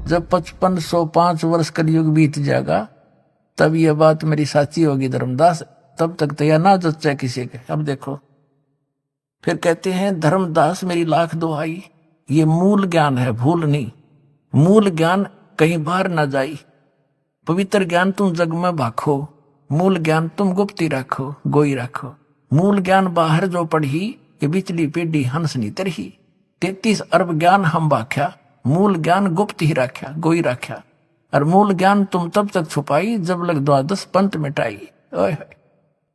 जब 5505 वर्ष कलयुग बीत जाएगा तब यह बात मेरी साची होगी धर्मदास, तब तक तो यह ना जच्चा किसी के। अब देखो फिर कहते हैं धर्मदास मेरी लाख दुहाई, ये मूल ज्ञान है, भूल नहीं। मूल ज्ञान कहीं बाहर ना जाई, पवित्र ज्ञान तुम जग में भाखो, मूल ज्ञान तुम गुप्ती रखो, गोई रखो। मूल ज्ञान बाहर जो पढ़ी, ये बिचली पीढ़ी हंस नी तरही। 33 अरब ज्ञान हम भाख्या, मूल ज्ञान गुप्त ही रख्या, गोई रख्या। और मूल ज्ञान तुम तब तक छुपाई, जब लग 12 पंथ मिटाई। ओए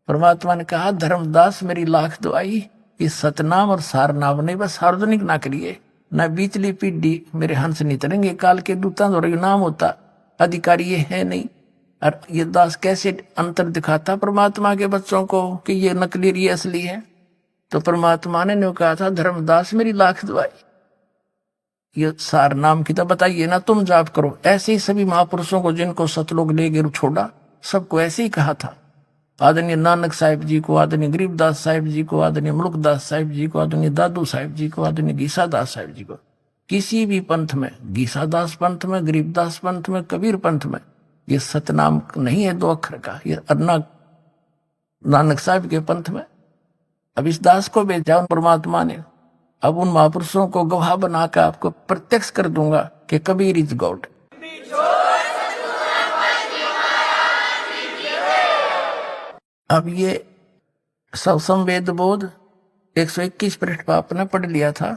परमात्मा ने कहा धर्मदास मेरी लाख दुआई, इस सतनाम और सारनाम नहीं बस सार्वजनिक ना करिए, न बीचली पीढ़ी मेरे हंस नहीं तरेंगे। काल के दूता जो नाम होता, अधिकारी ये है नहीं। और ये दास कैसे अंतर दिखाता परमात्मा के बच्चों को कि ये नकली ये असली है। तो परमात्मा ने कहा था धर्मदास मेरी लाख दुआई, ये सार नाम की तो बताइए ना तुम जाप करो। ऐसे ही सभी महापुरुषों को जिनको सतलोक ले गए छोड़ा, सबको ऐसे ही कहा था। आदरणीय नानक साहिब जी को, आदरणीय गरीबदास साहिब जी को, आदरणीय मुल्कदास साहिब जी को, आदरणीय दादू साहिब जी को, आदरणीय गीसादास साहिब जी को। किसी भी पंथ में, गीसादास पंथ में, गरीबदास पंथ में, कबीर पंथ में, ये सतनाम नहीं है 2 अक्षर का। ये अन्ना नानक साहिब के पंथ में अब इस दास को भेजा परमात्मा ने। अब उन महापुरुषों को गवाह बनाकर आपको प्रत्यक्ष कर दूंगा कि कबीर इज गॉड। अब ये संवेद बोध 121 पृष्ठ पर आपने पढ़ लिया था।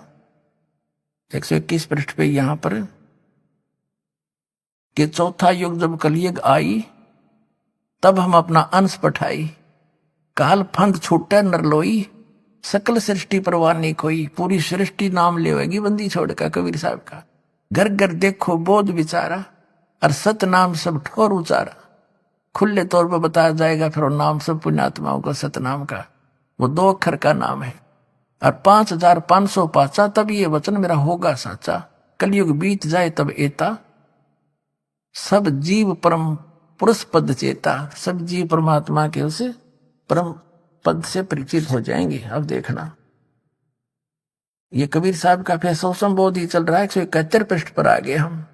121 पृष्ठ पे यहां पर कि चौथा युग जब कलयुग आई, तब हम अपना अंश पठाई। काल फंद छूटे नरलोई, सकल सृष्टि परवाह नहीं कोई। पूरी सृष्टि नाम लेवेगी बंदी छोड़कर कबीर साहब का। घर घर देखो बोध विचारा, और सत नाम सब ठोर उचारा। खुले तौर पर बताया जाएगा फिर नाम सब पुण्यात्माओं का सतनाम का। वो 2 अक्षर का नाम है। और 5500 पाचा, तब ये वचन मेरा होगा साचा। कलयुग बीत जाए तब एता, सब जीव परम पुरुष पद चेता। सब जीव परमात्मा के उसे परम पद से परिचित हो जाएंगे। अब देखना ये कबीर साहब का फैसला संबोध ही चल रहा है। 171 पृष्ठ पर आ गए हम।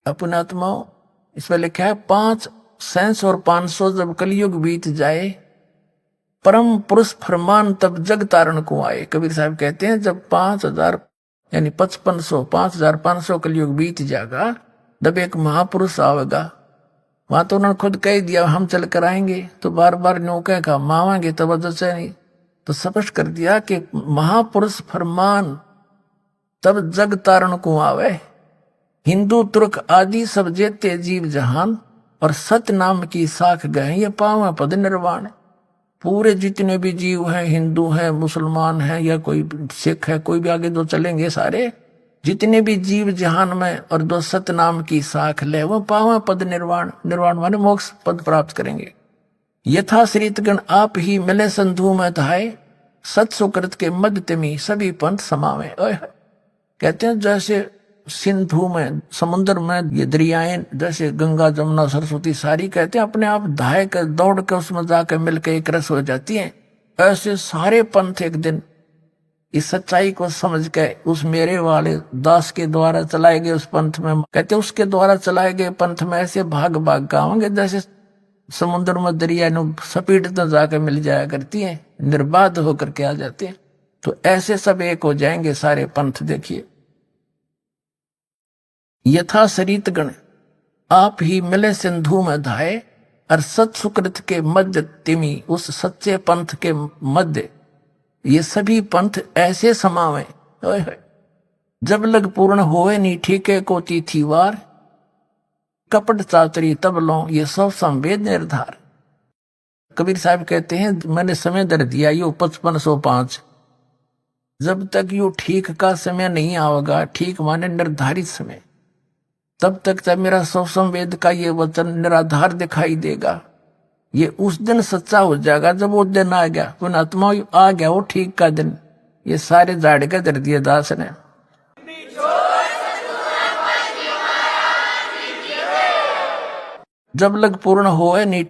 अपनात्माओं इसमें लिखा है 500 और 500 जब कलयुग बीत जाए, परम पुरुष फरमान तब जग तारण को आए। कबीर साहब कहते हैं जब 5000 यानी 5500 कलयुग बीत जाएगा, तब एक महापुरुष आवेगा। वहां तो उन्होंने खुद कह दिया हम चल कर आएंगे, तो बार बार न्यों का मावांगे तो वजह से नहीं, तो स्पष्ट कर दिया कि महापुरुष फरमान तब जग तारण को आवे। हिंदू तुर्क आदि सब जेते जीव जहान, और सत नाम की साख गए ये पावा पद निर्वाण। पूरे जितने भी जीव हैं, हिंदू हैं, मुसलमान हैं, या कोई सिख है, कोई भी आगे जो चलेंगे, सारे जितने भी जीव जहान में और 2 सत नाम की साख ले, वो पावा पद निर्वाण। निर्वाण माने मोक्ष पद प्राप्त करेंगे। यथा श्रीतगण आप ही मिले संधु में धाये, सत सुकृत के मध्य तिमी सभी पंथ समावे। कहते हैं जैसे सिंधु में, समुद्र में ये दरियाएं, जैसे गंगा जमुना सरस्वती सारी कहते हैं अपने आप धाये कर दौड़ कर उसमें जाकर मिलकर एक रस हो जाती हैं। ऐसे सारे पंथ एक दिन इस सच्चाई को समझ के उस मेरे वाले दास के द्वारा चलाए गए उस पंथ में, कहते उसके द्वारा चलाए गए पंथ में ऐसे भाग भाग का होंगे जैसे समुद्र में दरिया सपीट तो जाकर मिल जाया करती हैं, निर्बाध होकर के आ जाते हैं। तो ऐसे सब एक हो जाएंगे सारे पंथ। देखिए यथा सरित गण आप ही मिले सिंधु में धाये, और सत सुकृत के मध्य तिमी उस सच्चे पंथ के मध्य ये सभी पंथ ऐसे समावे। जब लग पूर्ण होए नी ठीके को तिथि वार, कपट चातरी तब लो ये सब संवेद निर्धार। कबीर साहब कहते हैं मैंने समय दर दिया यो 5505, जब तक यो ठीक का समय नहीं आवेगा, ठीक माने निर्धारित समय, तब तक जब मेरा सब संवेद का ये वचन निराधार दिखाई देगा। ये उस दिन सच्चा हो जाएगा जब वो दिन आ गया, पुण्यात्मा आ गया वो ठीक का दिन। ये सारे जाड़ के दर दिए दास ने। जब लग पूर्ण होए नहीं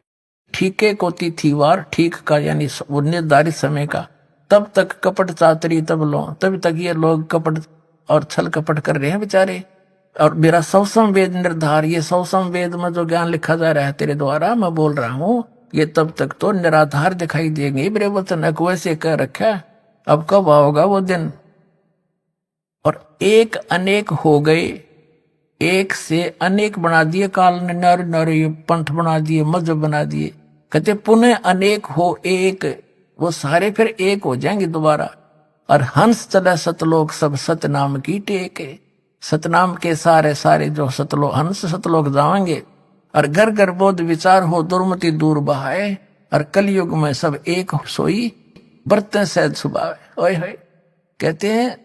ठीके को तिथिवार, ठीक का यानी निर्धारित समय का, तब तक कपट चातरी तब लो, तब तक ये लोग कपट और छल कपट कर रहे हैं बेचारे। और मेरा 100 संवेद निर्धार, ये 100 संवेद में जो ज्ञान लिखा जा रहा है तेरे द्वारा, मैं बोल रहा हूं, ये तब तक तो निराधार दिखाई देंगे। मेरे वचन वैसे कह रखा, अब कब आओगा वो दिन। और एक अनेक हो गए, एक से अनेक बना दिए काल ने, नर नर पंथ बना दिए, मजहब बना दिए। कहते पुनः अनेक हो एक, वो सारे फिर एक हो जाएंगे दोबारा। और हंस चले सतलोक सब सतनाम की टेक, सतनाम के सारे सारे जो सतलोक, हंस सतलोक जाएंगे। और घर घर बोध विचार हो, दुर्मति दूर बहाए। और कलयुग में सब एक सोई, बरते सहज सुभावे। ओए होए, कहते हैं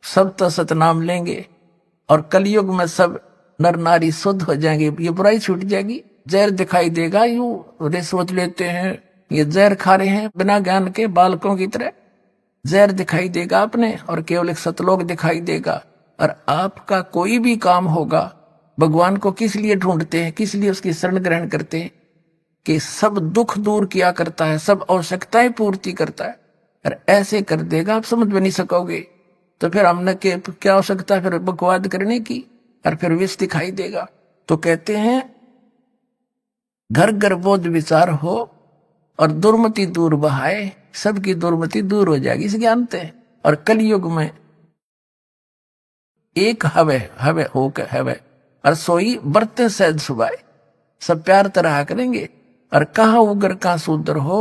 सब तो सतनाम लेंगे और कलयुग में सब नर नारी शुद्ध हो जाएंगे, ये बुराई छूट जाएगी। जहर दिखाई देगा, यूं रिश्वत लेते हैं, ये जहर खा रहे हैं बिना ज्ञान के बालकों की तरह। जहर दिखाई देगा अपने, और केवल एक सतलोक दिखाई देगा। और आपका कोई भी काम होगा, भगवान को किस लिए ढूंढते हैं, किस लिए उसकी शरण ग्रहण करते हैं? कि सब दुख दूर किया करता है, सब आवश्यकताएं पूर्ति करता है। और ऐसे कर देगा, आप समझ में नहीं सकोगे। तो फिर हमने क्या आवश्यकता है फिर बकवाद करने की, और फिर विष दिखाई देगा। तो कहते हैं घर घर बोध विचार हो और दुर्मति दूर बहाए, सबकी दुर्मति दूर हो जाएगी इस ज्ञान से। और कलयुग में एक हवे हवे हो के हवे, और सोई बरते सहज सुभाए, सब प्यार तरह करेंगे। और कहा उगर का सूदर हो,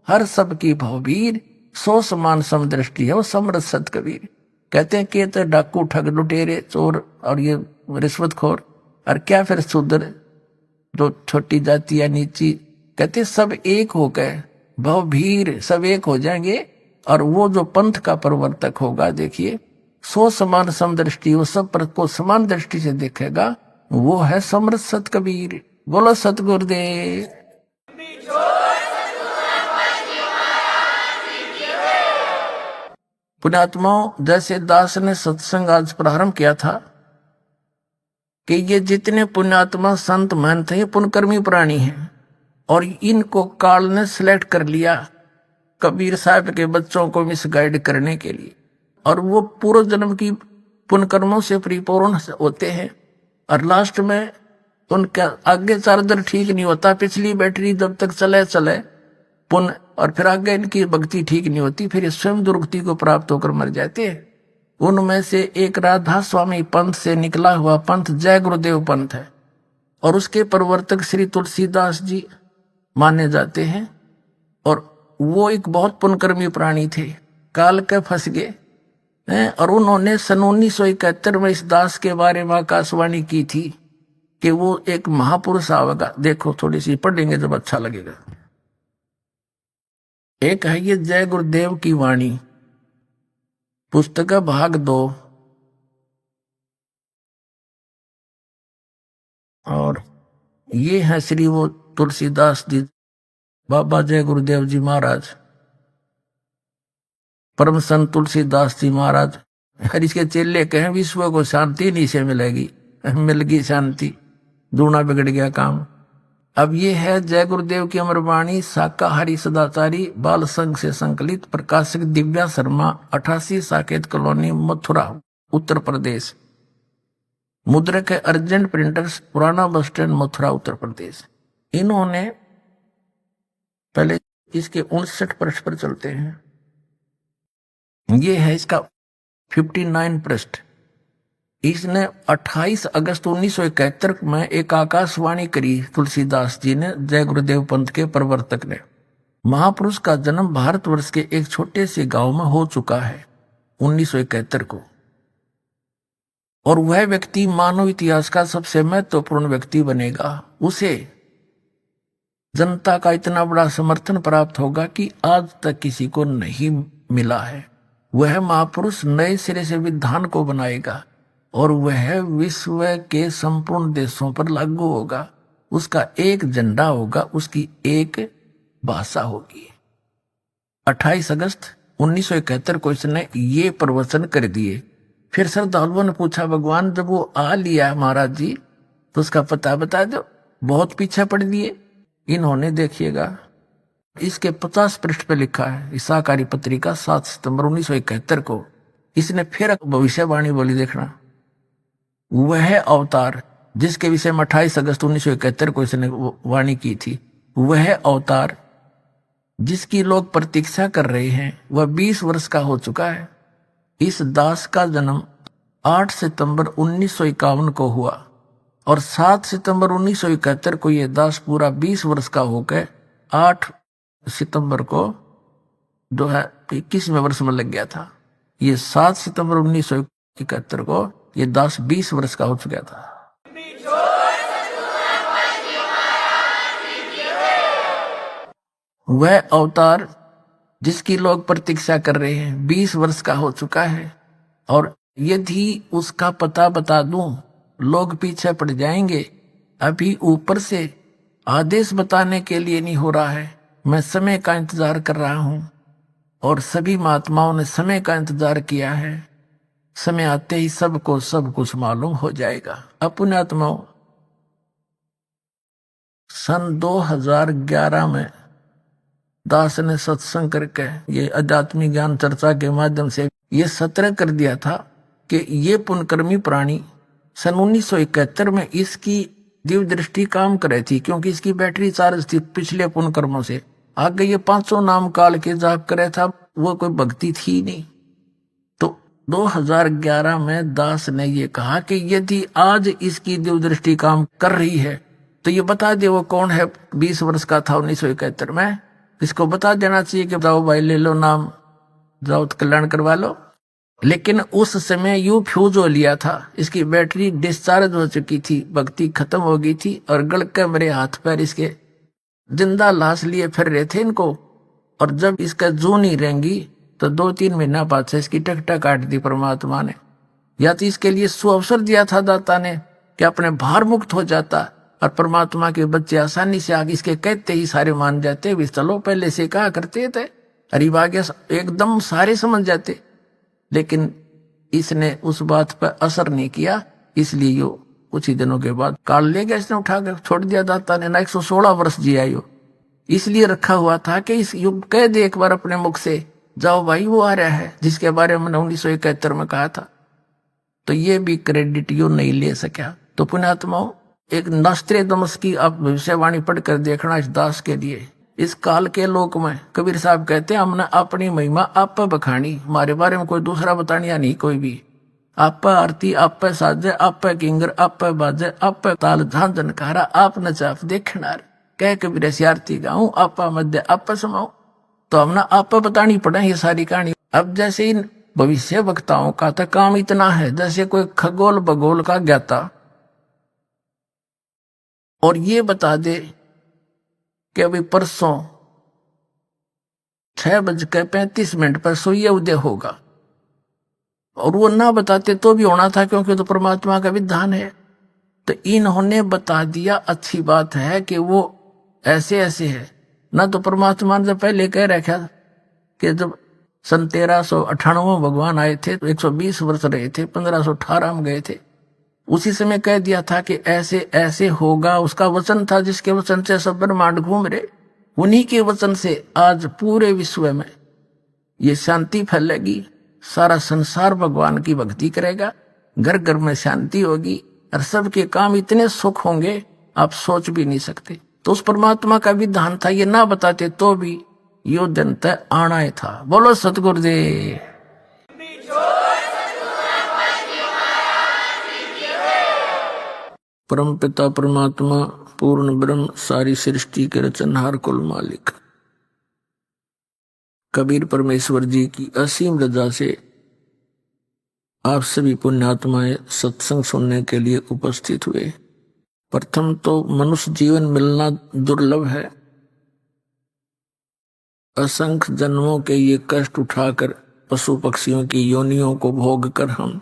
हर सब की भवबीर, सो समान समदृष्टि है वो समरथ सत कबीर। कहते हैं कि तो डाकू ठग लुटेरे चोर और ये रिश्वतखोर, और क्या फिर शूद्र जो छोटी जाति या नीची, कहते सब एक हो गए, भवभीर सब एक हो जाएंगे। और वो जो पंथ का प्रवर्तक होगा, देखिए सो समान समदृष्टि, वो सब पर को समान दृष्टि से देखेगा, वो है समरथ सत कबीर। बोलो सतगुरुदेव। पुण्यात्माओं, जैसे दास ने सत्संग आज प्रारंभ किया था कि ये जितने पुण्यात्मा संत महंत हैं, ये पुण्यकर्मी प्राणी हैं। और इनको काल ने सिलेक्ट कर लिया कबीर साहब के बच्चों को मिसगाइड करने के लिए। और वो पूर्व जन्म की पुण्यकर्मों से परिपूर्ण होते हैं। और लास्ट में उनका आगे चार्जर ठीक नहीं होता, पिछली बैटरी जब तक चले चले पुण्य, और फिर आगे इनकी भक्ति ठीक नहीं होती, फिर स्वयं दुर्गति को प्राप्त होकर मर जाते हैं। उनमें से एक राधा स्वामी पंथ से निकला हुआ पंथ जय गुरुदेव पंथ है। और उसके प्रवर्तक श्री तुलसीदास जी माने जाते हैं। और वो एक बहुत पुण्यकर्मी प्राणी थे, काल के फंस गए हैं। और उन्होंने सन 1971 में इस दास के बारे में आकाशवाणी की थी कि वो एक महापुरुष आवेगा। देखो थोड़ी सी पढ़ेंगे जब अच्छा लगेगा। एक है ये जय गुरुदेव की वाणी, पुस्तक भाग 2। और ये है श्री वो तुलसीदास जी, बाबा जय गुरुदेव जी महाराज, परम संत तुलसीदास जी महाराज। हर इसके चेले कहें विश्व को शांति नहीं से मिलेगी, मिल गई शांति, दूना बिगड़ गया काम। अब ये है जय गुरुदेव की अमरवाणी, शाकाहारी सदाचारी बाल संघ से संकलित, प्रकाशक दिव्या शर्मा, 88 साकेत कॉलोनी, मथुरा, उत्तर प्रदेश। मुद्रक है अर्जेंट प्रिंटर्स, पुराना बस स्टैंड, मथुरा, उत्तर प्रदेश। इन्होंने पहले इसके 59 पृष्ठ पर चलते हैं। ये है इसका 59 पृष्ठ। इसने 28 अगस्त 1971 में एक आकाशवाणी करी तुलसीदास जी ने, जय गुरुदेव पंथ के प्रवर्तक ने। महापुरुष का जन्म भारतवर्ष के एक छोटे से गांव में हो चुका है 1971 को। और वह व्यक्ति मानव इतिहास का सबसे महत्वपूर्ण व्यक्ति बनेगा। उसे जनता का इतना बड़ा समर्थन प्राप्त होगा कि आज तक किसी को नहीं मिला है। वह महापुरुष नए सिरे से विधान को बनाएगा और वह विश्व के संपूर्ण देशों पर लागू होगा। उसका एक झंडा होगा, उसकी एक भाषा होगी। 28 अगस्त 1971 को इसने ये प्रवचन कर दिए। फिर श्रद्धालुओं ने पूछा, भगवान जब वो आ लिया महाराज जी तो उसका पता बता दो, बहुत पीछे पड़ दिए। इन्होंने देखिएगा इसके 50 पृष्ठ पे लिखा है, शाकाहारी पत्रिका 7 सितंबर 1971 को, इसने फिर भविष्यवाणी बोली, देखना, वह अवतार जिसके विषय में 28 अगस्त 1971 को इसने वाणी की थी, वह अवतार जिसकी लोग प्रतीक्षा कर रहे हैं, वह 20 वर्ष का हो चुका है। इस दास का जन्म 8 सितंबर 1951 को हुआ और 7 सितंबर 1971 को यह दास पूरा 20 वर्ष का होकर 8 सितंबर को 2021वें वर्ष में लग गया था। ये 7 सितंबर 1971 को ये दास 20 वर्ष का हो चुका था। वह अवतार जिसकी लोग प्रतीक्षा कर रहे हैं 20 वर्ष का हो चुका है, और यदि उसका पता बता दूं लोग पीछे पड़ जाएंगे। अभी ऊपर से आदेश बताने के लिए नहीं हो रहा है, मैं समय का इंतजार कर रहा हूं और सभी महात्माओं ने समय का इंतजार किया है। समय आते ही सबको सब कुछ मालूम हो जाएगा। अपने आत्माओं, सन 2011 में दास ने सत्संग करके ये आध्यात्मिक ज्ञान चर्चा के माध्यम से ये सत्र कर दिया था कि ये पुण्यकर्मी प्राणी सन 1971 में इसकी दिव्य दृष्टि काम कर रही थी, क्योंकि इसकी बैटरी चार्ज थी पिछले पुण्यकर्मों से। आगे ये 500 नाम काल के जाप करे था, वो कोई भक्ति थी नहीं। तो 2011 में दास ने ये कहा कि यदि आज इसकी दिव्य दृष्टि काम कर रही है तो ये बता दे वो कौन है। 20 वर्ष का था 1971 में, इसको बता देना चाहिए कि जाओ भाई ले लो नाम, जाओ कल्याण करवा लो। लेकिन उस समय यू फ्यूज हो लिया था, इसकी बैटरी डिस्चार्ज हो चुकी थी, भक्ति खत्म हो गई थी और गल के मेरे हाथ पैर इसके जिंदा लाश लिए फिर रहे थे इनको। और जब इसका जू नहीं रहेंगी तो 2-3 महीना बाद से इसकी टकटा काट दी परमात्मा ने। या तो इसके लिए सुअवसर दिया था दाता ने कि अपने भार मुक्त हो जाता और परमात्मा के बच्चे आसानी से आगे इसके कहते ही सारे मान जाते। भी चलो पहले से कहा करते थे, अरे आगे एकदम सारे समझ जाते। लेकिन इसने उस बात पर असर नहीं किया, इसलिए यो कुछ ही दिनों के बाद काल ले गया, इसने उठा कर छोड़ दिया दाता ने ना। 116 वर्ष जिया यो, इसलिए रखा हुआ था कि इस युग कह दे एक बार अपने मुख से, जाओ भाई वो आ रहा है जिसके बारे में 1971 में कहा था। तो ये भी क्रेडिट यो नहीं ले सका। तो पुण्यात्माओं, एक नस्त्रेदमस की आप भविष्यवाणी पढ़कर देखना इस दास के लिए। इस काल के लोक में कबीर साहब कहते हैं, हमने अपनी महिमा आप पे बखानी, हमारे बारे में कोई दूसरा बतानिया नहीं कोई भी। आप पे आरती, आप पे साजे, आप पे किंगर, आप पे बाजे, आप पे ताल झां जनकारा, आप नचाफ देखनार, कह कबीर ऐसी आरती गाऊं, आप मध्य आप पे समाऊं। तो हमने आप पे बतानी पड़े ये सारी कहानी। अब जैसे इन भविष्य वक्ताओं का तो काम इतना है, जैसे कोई खगोल भगोल का ज्ञाता और ये बता दे कि अभी परसों 6:35 पर सूर्य उदय होगा, और वो ना बताते तो भी होना था, क्योंकि तो परमात्मा का विधान है। तो इन्होंने बता दिया, अच्छी बात है कि वो ऐसे ऐसे है ना। तो परमात्मा ने जब पहले कह रखा कि जब सन 1398 भगवान आए थे तो 120 वर्ष रहे थे, 1518 में गए थे। उसी समय कह दिया था कि ऐसे ऐसे होगा, उसका वचन था, जिसके वचन से सब ब्रह्मांड घूम रहे। उन्हीं के वचन से आज पूरे विश्व में ये शांति फैलेगी, सारा संसार भगवान की भक्ति करेगा, घर घर में शांति होगी और सबके काम इतने सुख होंगे आप सोच भी नहीं सकते। तो उस परमात्मा का विधान था, ये ना बताते तो भी यो दिन तय आना ही था। बोलो सतगुरुदेव। परम पिता परमात्मा पूर्ण ब्रह्म सारी सृष्टि के रचनहार कुल मालिक कबीर परमेश्वर जी की असीम रजा से आप सभी पुण्यात्माएं सत्संग सुनने के लिए उपस्थित हुए। प्रथम तो मनुष्य जीवन मिलना दुर्लभ है। असंख्य जन्मों के ये कष्ट उठाकर पशु पक्षियों की योनियों को भोग कर हम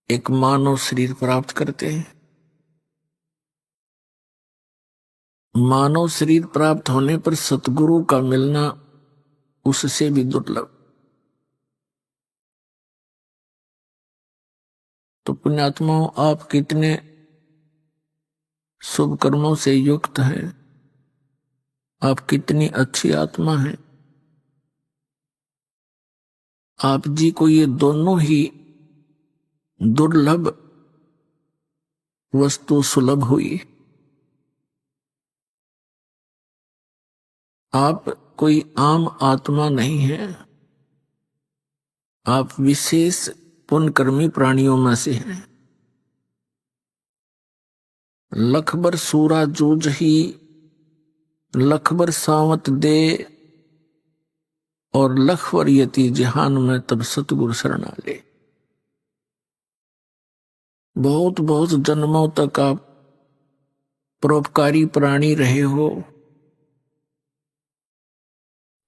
एक मानव शरीर प्राप्त करते हैं। मानव शरीर प्राप्त होने पर सतगुरु का मिलना उससे भी दुर्लभ। तो पुण्यात्माओं, आप कितने शुभ कर्मों से युक्त हैं, आप कितनी अच्छी आत्मा हैं। आप जी को ये दोनों ही दुर्लभ वस्तु सुलभ हुई। आप कोई आम आत्मा नहीं है, आप विशेष पुण्यकर्मी प्राणियों में से हैं। लखबर सूरा जूझ ही लखबर सावत दे, और लखबर यति जहान में तब सतगुरु शरणा ले। बहुत बहुत जन्मों तक आप परोपकारी प्राणी रहे हो,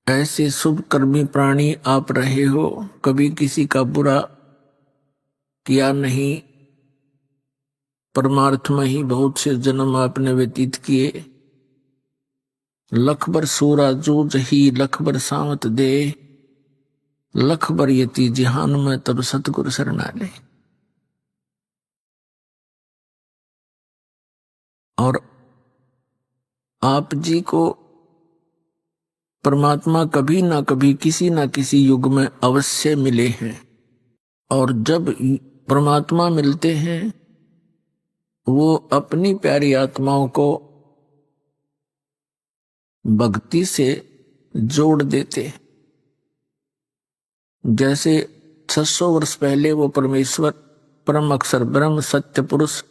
ऐसे शुभ कर्मी प्राणी आप रहे हो, कभी किसी का बुरा किया नहीं, परमार्थ में ही बहुत से जन्म आपने व्यतीत किए। लखबर सूरा जूझ ही लखबर सावत दे, लखबर यति जहान में तब सतगुरु शरणा ले। और आप जी को परमात्मा कभी ना कभी किसी ना किसी युग में अवश्य मिले हैं, और जब परमात्मा मिलते हैं वो अपनी प्यारी आत्माओं को भक्ति से जोड़ देते। जैसे 600 वर्ष पहले वो परमेश्वर परम अक्षर ब्रह्म सत्य पुरुष,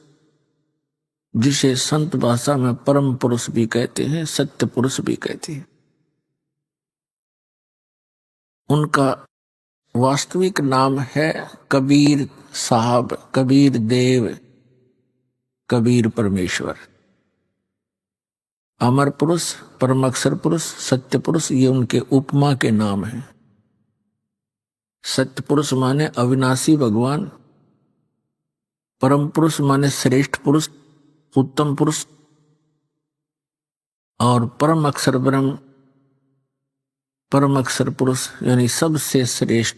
जिसे संत भाषा में परम पुरुष भी कहते हैं, सत्य पुरुष भी कहते हैं, उनका वास्तविक नाम है कबीर साहब, कबीर देव, कबीर परमेश्वर। अमर पुरुष, परम अक्षर पुरुष, सत्य पुरुष, ये उनके उपमा के नाम हैं। सत्य पुरुष माने अविनाशी भगवान, परम पुरुष माने श्रेष्ठ पुरुष, उत्तम पुरुष, और परम अक्षर ब्रह्म, परम अक्षर पुरुष यानी सबसे श्रेष्ठ,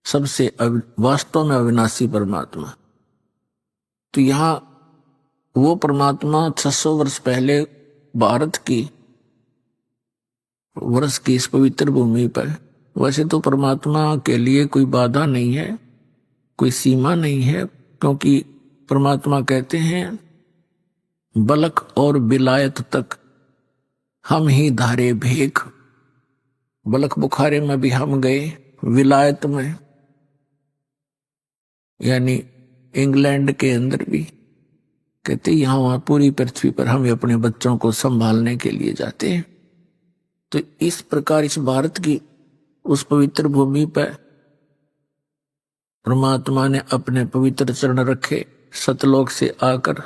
सबसे वास्तव में अविनाशी परमात्मा। तो यहां वो परमात्मा 600 वर्ष पहले भारत की वर्ष की इस पवित्र भूमि पर, वैसे तो परमात्मा के लिए कोई बाधा नहीं है, कोई सीमा नहीं है, क्योंकि परमात्मा कहते हैं बलक और विलायत तक हम ही धारे भेख। बलक बुखारे में भी हम गए, विलायत में यानी इंग्लैंड के अंदर भी, कहते यहाँ वहां पूरी पृथ्वी पर हम अपने बच्चों को संभालने के लिए जाते हैं। तो इस प्रकार इस भारत की उस पवित्र भूमि पर परमात्मा ने अपने पवित्र चरण रखे, सतलोक से आकर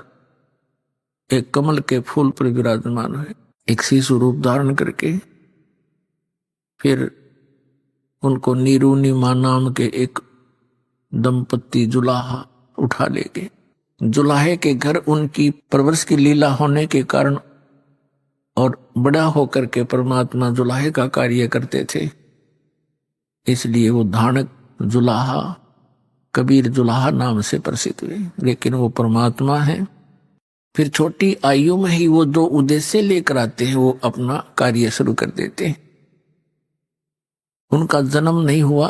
एक कमल के फूल पर विराजमान हुए, एक शिशु रूप धारण करके। फिर उनको नीरूनी मां नाम के एक दंपत्ति जुलाहा उठा ले गए। जुलाहे के घर उनकी परवरिश की लीला होने के कारण और बड़ा होकर के परमात्मा जुलाहे का कार्य करते थे, इसलिए वो धानक जुलाहा, कबीर जुलाहा नाम से प्रसिद्ध हुए। लेकिन वो परमात्मा है। फिर छोटी आयु में ही वो जो उद्देश्य लेकर आते हैं वो अपना कार्य शुरू कर देते हैं। उनका जन्म नहीं हुआ,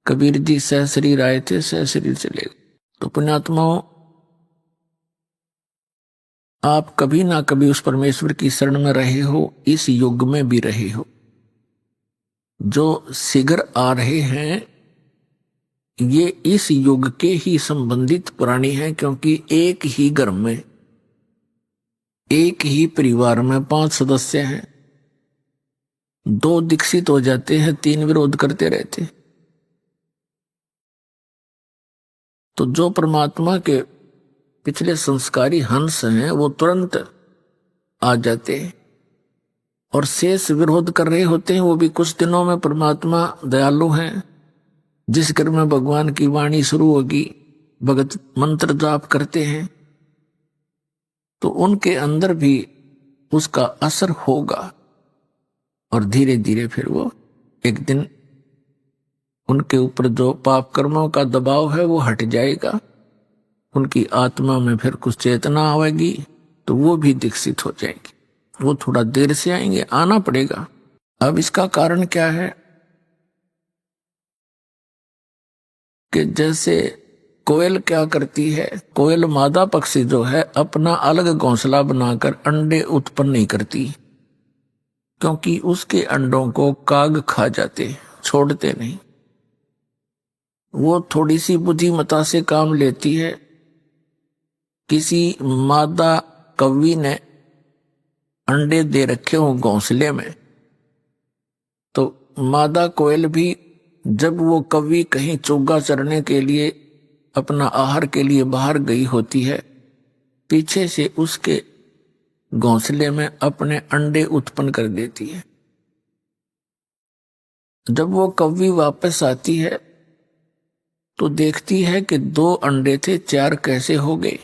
कबीर जी सहशरीर आए थे, सहशरीर चले गए। तो पुण्यात्माओं, आप कभी ना कभी उस परमेश्वर की शरण में रहे हो, इस युग में भी रहे हो। जो शीघ्र आ रहे हैं ये इस युग के ही संबंधित प्राणी हैं, क्योंकि एक ही घर में, एक ही परिवार में 5 सदस्य हैं। 2 दीक्षित हो जाते हैं, 3 विरोध करते रहते। तो जो परमात्मा के पिछले संस्कारी हंस हैं वो तुरंत आ जाते हैं, और शेष विरोध कर रहे होते हैं वो भी कुछ दिनों में। परमात्मा दयालु हैं। जिस घर में भगवान की वाणी शुरू होगी, भगत मंत्र जाप करते हैं, तो उनके अंदर भी उसका असर होगा, और धीरे धीरे फिर वो एक दिन उनके ऊपर जो पाप कर्मों का दबाव है वो हट जाएगा। उनकी आत्मा में फिर कुछ चेतना आएगी, तो वो भी दीक्षित हो जाएगी। वो थोड़ा देर से आएंगे, आना पड़ेगा। अब इसका कारण क्या है? कि जैसे कोयल क्या करती है, कोयल मादा पक्षी जो है अपना अलग घोंसला बनाकर अंडे उत्पन्न नहीं करती, क्योंकि उसके अंडों को काग खा जाते, छोड़ते नहीं। वो थोड़ी सी बुद्धिमता से काम लेती है। किसी मादा कौवी ने अंडे दे रखे हो घोंसले में, तो मादा कोयल भी जब वो कौवी कहीं चुग्गा चरने के लिए अपना आहार के लिए बाहर गई होती है, पीछे से उसके घोंसले में अपने अंडे उत्पन्न कर देती है। जब वो कौवी वापस आती है तो देखती है कि 2 अंडे थे, 4 कैसे हो गए।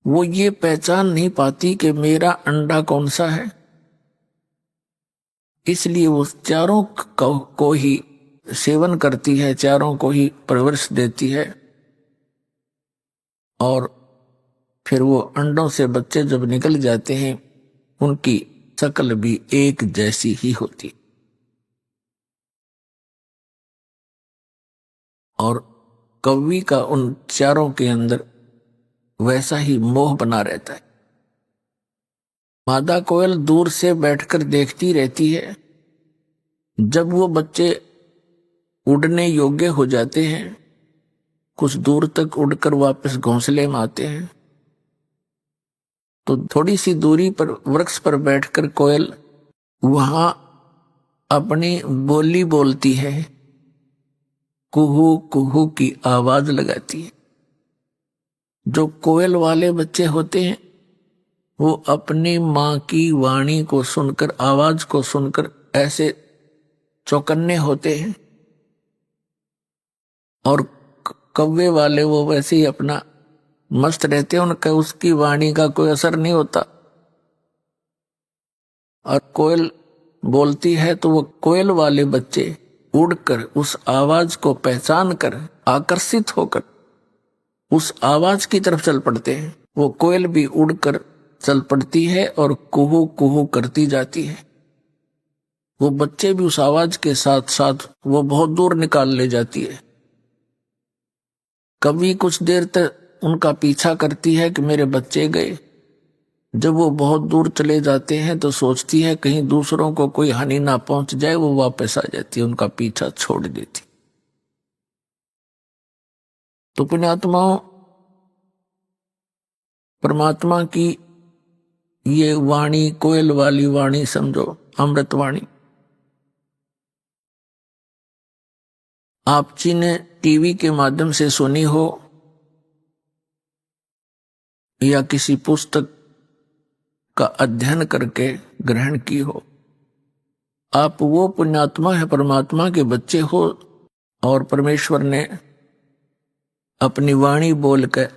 वो ये पहचान नहीं पाती कि मेरा अंडा कौन सा है, इसलिए वो चारों को ही सेवन करती है, चारों को ही परवरिश देती है, और फिर वो अंडों से बच्चे जब निकल जाते हैं उनकी शक्ल भी एक जैसी ही होती, और कौवी का उन चारों के अंदर वैसा ही मोह बना रहता है। मादा कोयल दूर से बैठकर देखती रहती है। जब वो बच्चे उड़ने योग्य हो जाते हैं, कुछ दूर तक उड़कर वापस घोंसले में आते हैं, तो थोड़ी सी दूरी पर वृक्ष पर बैठकर कोयल वहां अपनी बोली बोलती है, कुहू कुहू की आवाज लगाती है। जो कोयल वाले बच्चे होते हैं वो अपनी माँ की वाणी को सुनकर, आवाज को सुनकर ऐसे चौकन्ने होते हैं, और कौवे वाले वो वैसे ही अपना मस्त रहते हैं, उनका उसकी वाणी का कोई असर नहीं होता। और कोयल बोलती है तो वो कोयल वाले बच्चे उड़कर उस आवाज को पहचान कर आकर्षित होकर उस आवाज की तरफ चल पड़ते हैं। वो कोयल भी उड़कर चल पड़ती है और कुहू कुहू करती जाती है। वो बच्चे भी उस आवाज के साथ साथ वो बहुत दूर निकाल ले जाती है। कभी कुछ देर तक उनका पीछा करती है कि मेरे बच्चे गए। जब वो बहुत दूर चले जाते हैं तो सोचती है कहीं दूसरों को कोई हानि ना पहुंच जाए, वो वापस आ जाती है, उनका पीछा छोड़ देती। तो पुण्यात्माओं, परमात्मा की ये वाणी, कोयल वाली वाणी समझो अमृत वाणी। आप जी ने टीवी के माध्यम से सुनी हो या किसी पुस्तक का अध्ययन करके ग्रहण की हो, आप वो पुण्यात्मा है, परमात्मा के बच्चे हो, और परमेश्वर ने अपनी वाणी बोलकर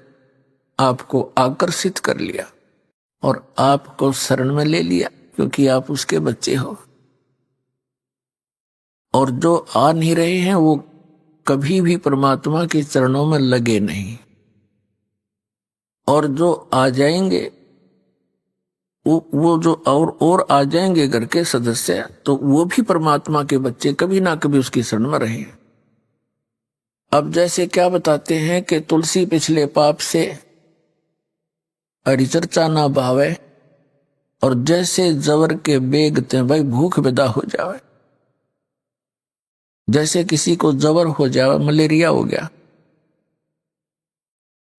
आपको आकर्षित कर लिया और आपको शरण में ले लिया, क्योंकि आप उसके बच्चे हो। और जो आ नहीं रहे हैं वो कभी भी परमात्मा के चरणों में लगे नहीं, और जो आ जाएंगे वो जो और आ जाएंगे घर के सदस्य, तो वो भी परमात्मा के बच्चे कभी ना कभी उसकी शरण में रहे। अब जैसे क्या बताते हैं कि तुलसी पिछले पाप से हरिचर्चा ना भावे, और जैसे जवर के बेगते भाई भूख विदा हो जावे। जैसे किसी को जवर हो जाए, मलेरिया हो गया,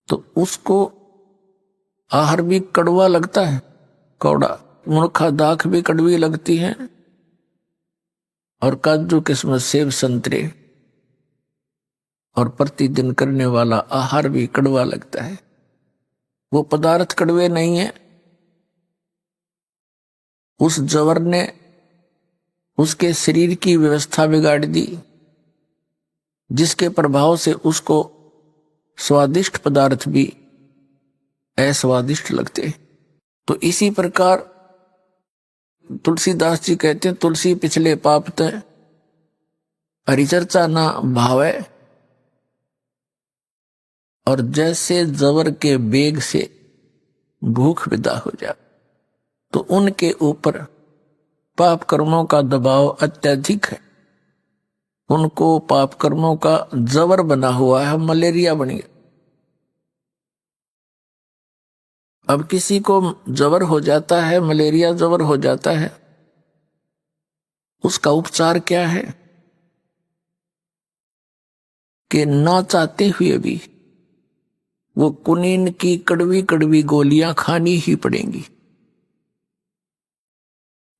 तो उसको आहार भी कड़वा लगता है, कौड़ा, मुर्खा दाख भी कड़वी लगती है, और काजू किस्मत सेब संतरे और प्रतिदिन करने वाला आहार भी कड़वा लगता है। वो पदार्थ कड़वे नहीं है। उस जवर ने उसके शरीर की व्यवस्था बिगाड़ दी, जिसके प्रभाव से उसको स्वादिष्ट पदार्थ भी अस्वादिष्ट लगते। तो इसी प्रकार तुलसीदास जी कहते हैं, तुलसी पिछले पाप तय हरिचर्चा ना भावे, और जैसे जवर के बेग से भूख विदा हो जाए। तो उनके ऊपर पाप कर्मों का दबाव अत्यधिक है, उनको पाप कर्मों का जबर बना हुआ है, मलेरिया बन गया। अब किसी को जबर हो जाता है, मलेरिया जबर हो जाता है, उसका उपचार क्या है कि ना चाहते हुए भी वो कुनीन की कड़वी कड़वी गोलियां खानी ही पड़ेंगी,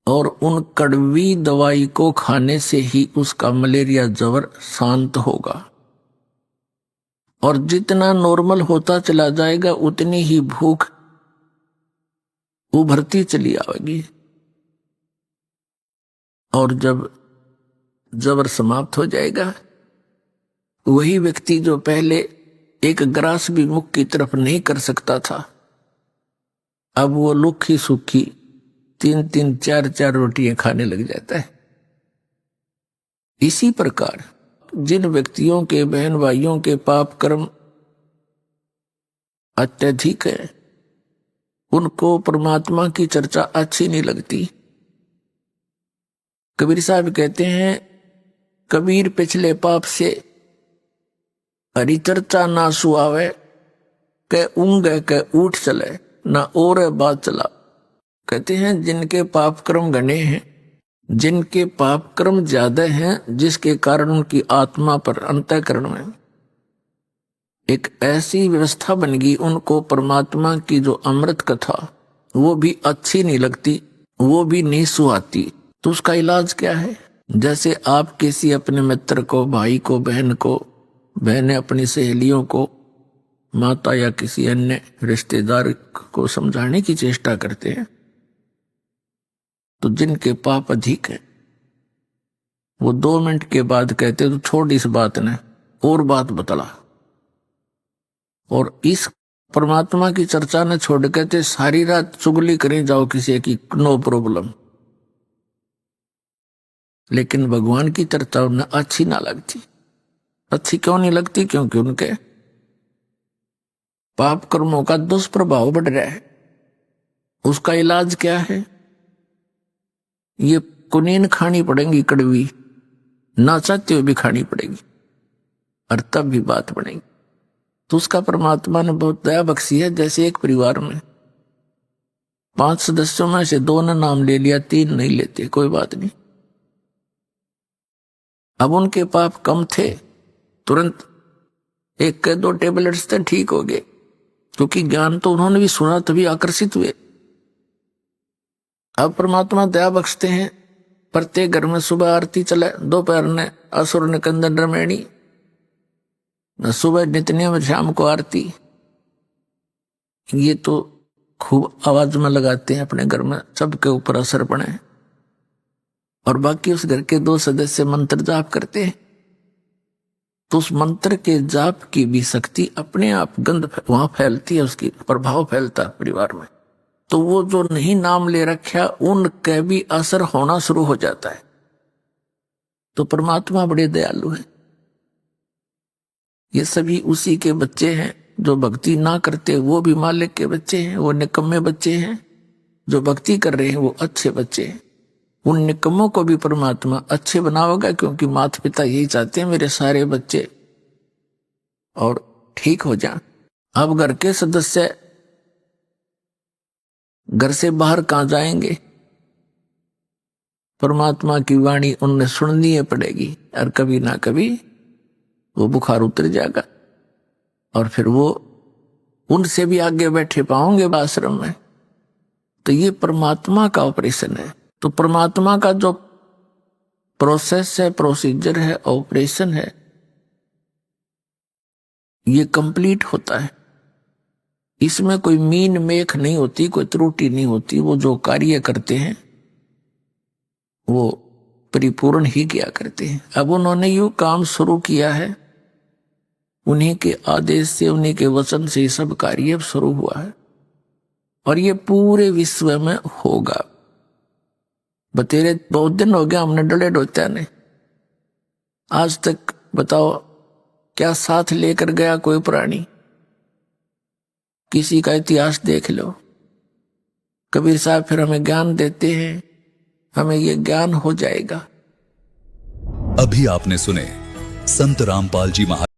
और उन कड़वी दवाई को खाने से ही उसका मलेरिया जबर शांत होगा। और जितना नॉर्मल होता चला जाएगा उतनी ही भूख उभरती चली आएगी, और जब जबर समाप्त हो जाएगा, वही व्यक्ति जो पहले एक ग्रास भी मुख की तरफ नहीं कर सकता था, अब वो लुखी सुखी 3-3 4-4 रोटियां खाने लग जाता है। इसी प्रकार जिन व्यक्तियों के बहन भाइयों के पाप कर्म अत्यधिक है, उनको परमात्मा की चर्चा अच्छी नहीं लगती। कबीर साहब कहते हैं, कबीर पिछले पाप से हरि चर्चा ना सुआवे, के ऊंगे के उठ चले ना और बात चला। कहते हैं जिनके पाप कर्म घने हैं, जिनके पाप कर्म ज्यादा हैं, जिसके कारण उनकी आत्मा पर अंतःकरण में एक ऐसी व्यवस्था बन गई, उनको परमात्मा की जो अमृत कथा वो भी अच्छी नहीं लगती, वो भी नहीं सुहाती। तो उसका इलाज क्या है? जैसे आप किसी अपने मित्र को, भाई को, बहन को, बहनें अपनी सहेलियों को, माता या किसी अन्य रिश्तेदार को समझाने की चेष्टा करते हैं, तो जिनके पाप अधिक है वो 2 मिनट के बाद कहते तो छोड़ इस बात ने, और बात बतला। और इस परमात्मा की चर्चा ने छोड़ कहते सारी रात चुगली करें जाओ किसी की, नो प्रॉब्लम। लेकिन भगवान की चर्चा उन्हें अच्छी ना लगती। अच्छी क्यों नहीं लगती? क्योंकि उनके पाप कर्मों का दुष्प्रभाव बढ़ रहा है। उसका इलाज क्या है? ये कुनीन खानी पड़ेगी, कड़वी, ना चाहते हुए भी खानी पड़ेगी, और तब भी बात बनेगी। तो उसका परमात्मा ने बहुत दया बख्शी है। जैसे एक परिवार में 5 सदस्यों में से 2 ने नाम ले लिया, 3 नहीं लेते, कोई बात नहीं। अब उनके पाप कम थे, तुरंत 1 के 2 टेबलेट्स थे, ठीक हो गए, क्योंकि ज्ञान तो उन्होंने भी सुना, तभी आकर्षित हुए। अब परमात्मा दया बख्शते हैं, प्रत्येक घर में सुबह आरती चले, दोपहर ने असुर निकंदन रमैणी, सुबह नित्य में, शाम को आरती। ये तो खूब आवाज में लगाते हैं अपने घर में, सबके ऊपर असर पड़े। और बाकी उस घर के 2 सदस्य मंत्र जाप करते हैं, तो उस मंत्र के जाप की भी शक्ति अपने आप गंध वहां फैलती है, उसकी प्रभाव फैलता है परिवार में। तो वो जो नहीं नाम ले रखा, उनके भी असर होना शुरू हो जाता है। तो परमात्मा बड़े दयालु है। ये सभी उसी के बच्चे हैं। जो भक्ति ना करते वो भी मालिक के बच्चे हैं, वो निकम्मे बच्चे हैं। जो भक्ति कर रहे हैं वो अच्छे बच्चे हैं। उन निकम्मों को भी परमात्मा अच्छे बनावेगा, क्योंकि माता पिता यही चाहते हैं मेरे सारे बच्चे और ठीक हो जाएं। अब घर के सदस्य घर से बाहर कहां जाएंगे? परमात्मा की वाणी उन्हें सुननी ही पड़ेगी, और कभी ना कभी वो बुखार उतर जाएगा, और फिर वो उनसे भी आगे बैठे पाओगे आश्रम में। तो ये परमात्मा का ऑपरेशन है। तो परमात्मा का जो प्रोसेस है, प्रोसीजर है, ऑपरेशन है, ये कंप्लीट होता है। इसमें कोई मीन मेख नहीं होती, कोई त्रुटि नहीं होती। वो जो कार्य करते हैं वो परिपूर्ण ही किया करते हैं। अब उन्होंने यूं काम शुरू किया है, उन्हीं के आदेश से, उन्हीं के वचन से सब कार्य शुरू हुआ है, और ये पूरे विश्व में होगा। बतेरे बहुत दिन हो गया हमने डले डोचा ने, आज तक बताओ क्या साथ लेकर गया कोई प्राणी? किसी का इतिहास देख लो। कबीर साहब फिर हमें ज्ञान देते हैं, हमें ये ज्ञान हो जाएगा। अभी आपने सुने संत रामपाल जी महाराज